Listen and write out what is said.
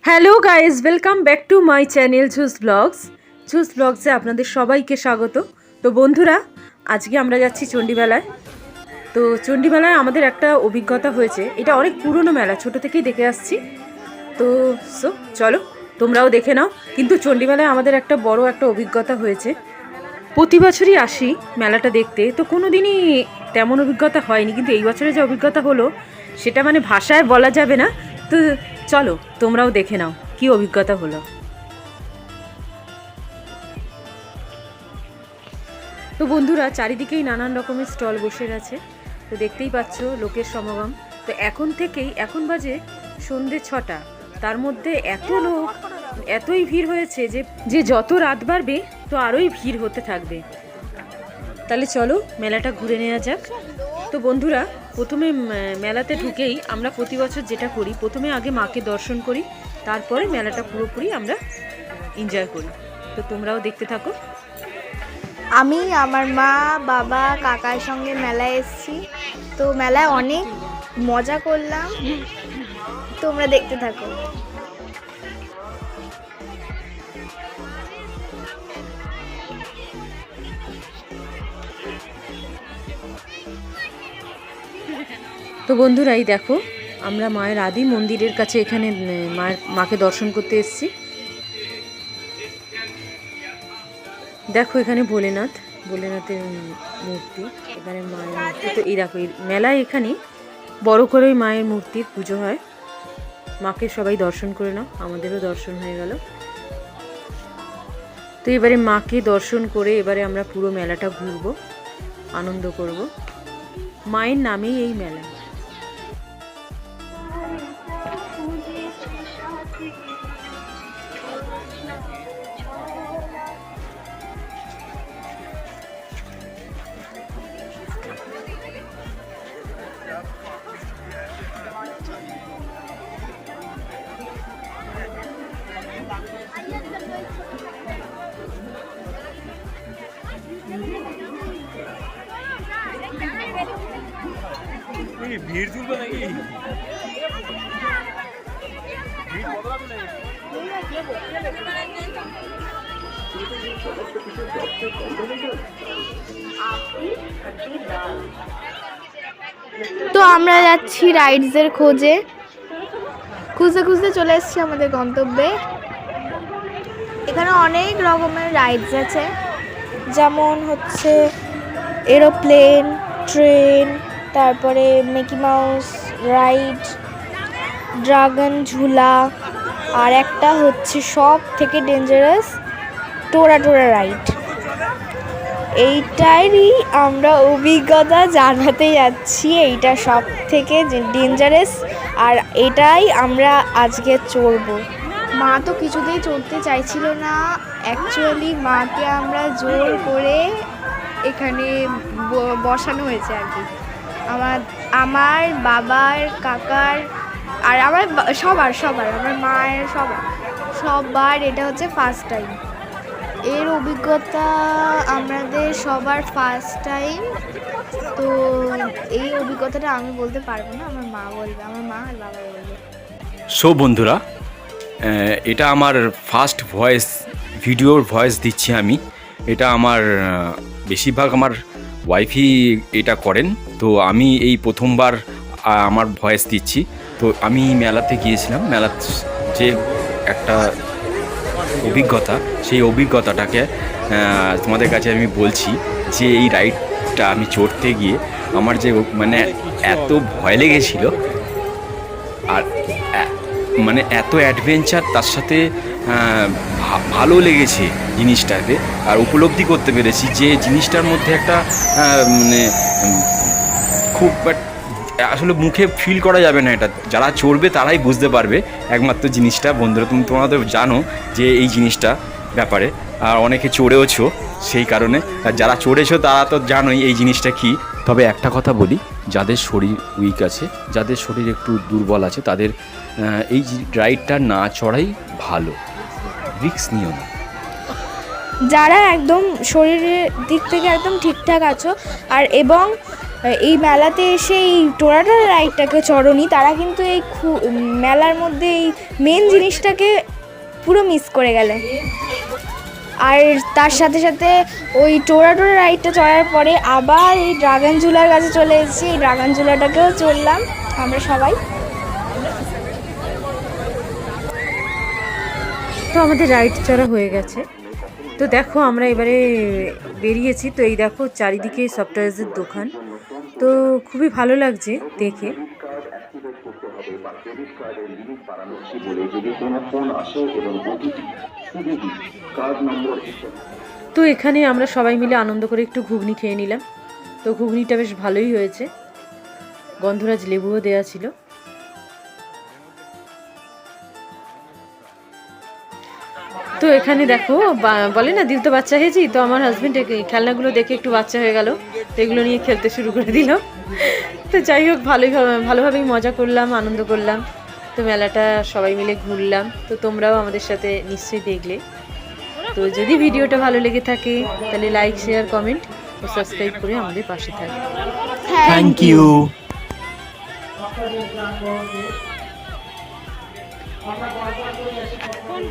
Hello guys, welcome back to my channel ঝুস ব্লগসে আপনাদের সবাইকে স্বাগত। তো বন্ধুরা, আজকে আমরা যাচ্ছি চণ্ডীমেলায়। তো চণ্ডীমেলায় আমাদের একটা অভিজ্ঞতা হয়েছে। এটা অনেক পুরনো মেলা, ছোট থেকেই দেখে আসছি। তো চলো তোমরাও দেখে নাও। কিন্তু চণ্ডীমেলায় আমাদের একটা বড় একটা অভিজ্ঞতা হয়েছে। প্রতি বছরই আসি মেলাটা দেখতে, তো কোনো দিনই তেমন অভিজ্ঞতা হয়নি, কিন্তু এই বছরে যে অভিজ্ঞতা হলো সেটা মানে ভাষায় বলা যাবে না। তো চলো তোমরাও দেখে নাও কি অভিজ্ঞতা হলো। তো বন্ধুরা, চারিদিকেই নানান রকমের স্টল বসে গেছে। তো দেখতেই পাচ্ছ লোকের সমাগম। তো এখন বাজে সন্ধে 6টা, তার মধ্যে এত লোক, এতই ভিড় হয়েছে যে যত রাত বাড়বে তো আরোই ভিড় হতে থাকবে। তাহলে চলো মেলাটা ঘুরে নেওয়া যাক। তো বন্ধুরা, প্রথমে মেলাতে ঢুকেই আমরা প্রতি বছর যেটা করি, প্রথমে আগে মাকে দর্শন করি, তারপরে মেলাটা পুরোপুরি আমরা এনজয় করি। তো তোমরাও দেখতে থাকো। আমি আমার মা, বাবা, কাকার সঙ্গে মেলায় এসেছি। তো মেলায় অনেক মজা করলাম, তোমরা দেখতে থাকো। তো বন্ধুরা, এই দেখো আমরা মায়ের আদি মন্দিরের কাছে এখানে মাকে দর্শন করতে এসেছি। দেখো এখানে ভোলেনাথের মূর্তি, এখানে মায়ের মূর্তি। তো এই দেখো মেলায় এখানে বড় করে মায়ের মূর্তির পুজো হয়। মাকে সবাই দর্শন করে নাও, আমাদেরও দর্শন হয়ে গেল। তো এবারে মাকে দর্শন করে এবারে আমরা পুরো মেলাটা ঘুরবো, আনন্দ করব। মায়ের নামেই এই মেলা। ভিড় তুলবে নাকি? তো আমরা যাচ্ছি রাইডসের খুঁজতে খুঁজতে চলে এসেছি আমাদের গন্তব্যে। এখানে অনেক রকমের রাইডস আছে, যেমন হচ্ছে এরোপ্লেন, ট্রেন, তারপরে মিকি মাউস রাইড, ড্রাগন ঝুলা, আর একটা হচ্ছে সব থেকে ডেঞ্জারাস টোরা রাইড। এইটারই আমরা অভিজ্ঞতা জানাতে যাচ্ছি। এইটা সব থেকে ডেঞ্জারাস, আর এটাই আমরা আজকে চড়বো। মা তো কিছুতেই চড়তে চাইছিল না। অ্যাকচুয়ালি মাকে আমরা জোর করে এখানে বসানো হয়েছে আর কি। আমার বাবার, কাকার, আর আমার সবার আমার মায়ের সবার এটা হচ্ছে ফার্স্ট টাইম। এর অভিজ্ঞতা আমাদের সবার ফার্স্ট টাইম। তো এই অভিজ্ঞতাটা আমি বলতে পারবো না, আমার মা বলবে, আমার মা আর বাবা বলবে। সো বন্ধুরা, এটা আমার ফার্স্ট ভিডিওর ভয়েস দিচ্ছি আমি। এটা আমার বেশিরভাগ আমার ওয়াইফই এটা করেন। তো আমি এই প্রথমবার আমার ভয়েস দিচ্ছি। তো আমি মেলাতে গিয়েছিলাম, মেলার যে একটা অভিজ্ঞতা, সেই অভিজ্ঞতাটাকে তোমাদের কাছে আমি বলছি। যে এই রাইডটা আমি চড়তে গিয়ে আমার যে মানে এত ভয় লেগেছিল, আর মানে এত অ্যাডভেঞ্চার, তার সাথে ভালো লেগেছে জিনিসটাতে। আর উপলব্ধি করতে পেরেছি যে জিনিসটার মধ্যে একটা মানে খুব আসলে মুখে ফিল করা যাবে না। এটা যারা চড়বে তারাই বুঝতে পারবে একমাত্র জিনিসটা। বন্ধুরা, তোমরা তো জানো যে এই জিনিসটা ব্যাপারে, আর অনেকে চড়েওছো, সেই কারণে যারা চড়েছো তারা তো জানোই এই জিনিসটা কি। তবে একটা কথা বলি, যাদের শরীর উইক আছে, যাদের শরীর একটু দুর্বল আছে, তাদের এই রাইডটা না চড়াই ভালো, রিস্ক নিও না। যারা একদম শরীরের দিক থেকে একদম ঠিকঠাক আছো, আর এবং এই মেলাতে এসে এই টোরাটা রাইডটাকে চড়নি, তারা কিন্তু এই মেলার মধ্যে এই মেন জিনিসটাকে পুরো মিস করে গেলে। আর তার সাথে সাথে ওই টোরা রাইডটা চড়ার পরে আবার এই ড্রাগন ঝুলার কাছে চলে এসেছি। এই ড্রাগন ঝুলাটাকেও চড়লাম আমরা সবাই। তো আমাদের রাইড চড়া হয়ে গেছে। তো দেখো আমরা এবারে বেরিয়েছি। তো এই দেখো চারিদিকে সফটওয়্যারের দোকান, তো খুবই ভালো লাগছে দেখে। তো এখানে আমরা সবাই মিলে আনন্দ করে একটু ঘুগনি খেয়ে নিলাম। তো ঘুগনিটা বেশ ভালোই হয়েছে, গন্ধরাজ লেবুও দেওয়া ছিল। তো এখানে দেখো বলে না দিল তো বাচ্চা হয়েছি, তো আমার হাজব্যান্ড খেলনাগুলো দেখে একটু বাচ্চা হয়ে গেল, তো এগুলো নিয়ে খেলতে শুরু করে দিল। তো যাই হোক ভালোভাবেই মজা করলাম, আনন্দ করলাম। তো মেলাটা সবাই মিলে ঘুরলাম। তো তোমরাও আমাদের সাথে নিশ্চয়ই দেখলে। তো যদি ভিডিওটা ভালো লেগে থাকে তাহলে লাইক, শেয়ার, কমেন্ট ও সাবস্ক্রাইব করে আমাদের পাশে থাকবে। Thank you. ফোন